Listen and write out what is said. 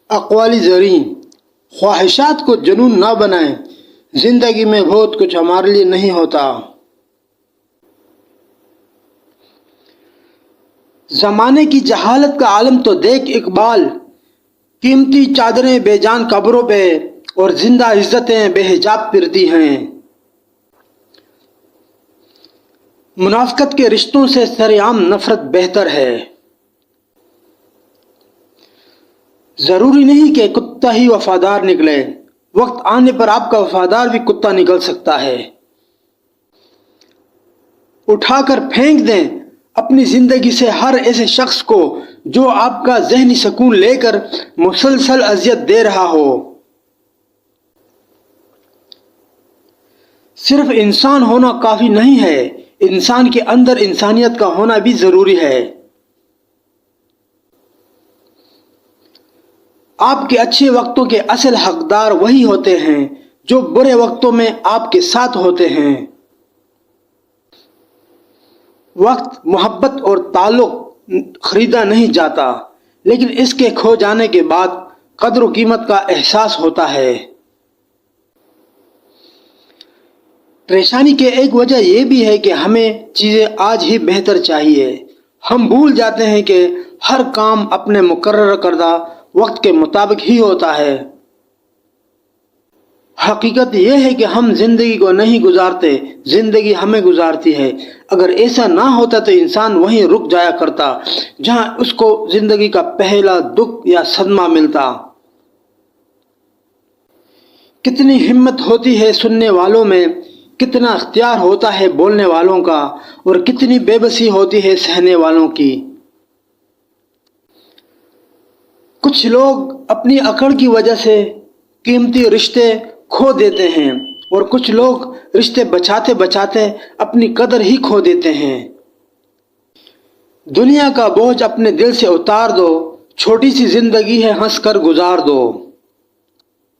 اقوالی زریں، خواہشات کو جنون نہ بنائیں، زندگی میں بہت کچھ ہمارے لیے نہیں ہوتا۔ زمانے کی جہالت کا عالم تو دیکھ اقبال، قیمتی چادریں بے جان قبروں پہ اور زندہ عزتیں بے حجاب پھرتی ہیں۔ منافقت کے رشتوں سے سرعام نفرت بہتر ہے۔ ضروری نہیں کہ کتا ہی وفادار نکلے، وقت آنے پر آپ کا وفادار بھی کتا نکل سکتا ہے۔ اٹھا کر پھینک دیں اپنی زندگی سے ہر ایسے شخص کو جو آپ کا ذہنی سکون لے کر مسلسل اذیت دے رہا ہو۔ صرف انسان ہونا کافی نہیں ہے، انسان کے اندر انسانیت کا ہونا بھی ضروری ہے۔ آپ کے اچھے وقتوں کے اصل حقدار وہی ہوتے ہیں جو برے وقتوں میں آپ کے ساتھ ہوتے ہیں۔ وقت، محبت اور تعلق خریدا نہیں جاتا، لیکن اس کے کھو جانے کے بعد قدر و قیمت کا احساس ہوتا ہے۔ پریشانی کی ایک وجہ یہ بھی ہے کہ ہمیں چیزیں آج ہی بہتر چاہیے۔ ہم بھول جاتے ہیں کہ ہر کام اپنے مقرر کردہ وقت کے مطابق ہی ہوتا ہے۔ حقیقت یہ ہے کہ ہم زندگی کو نہیں گزارتے، زندگی ہمیں گزارتی ہے۔ اگر ایسا نہ ہوتا تو انسان وہیں رک جایا کرتا جہاں اس کو زندگی کا پہلا دکھ یا صدمہ ملتا۔ کتنی ہمت ہوتی ہے سننے والوں میں، کتنا اختیار ہوتا ہے بولنے والوں کا، اور کتنی بے بسی ہوتی ہے سہنے والوں کی۔ کچھ لوگ اپنی اکڑ کی وجہ سے قیمتی رشتے کھو دیتے ہیں، اور کچھ لوگ رشتے بچاتے بچاتے اپنی قدر ہی کھو دیتے ہیں۔ دنیا کا بوجھ اپنے دل سے اتار دو، چھوٹی سی زندگی ہے ہنس کر گزار دو۔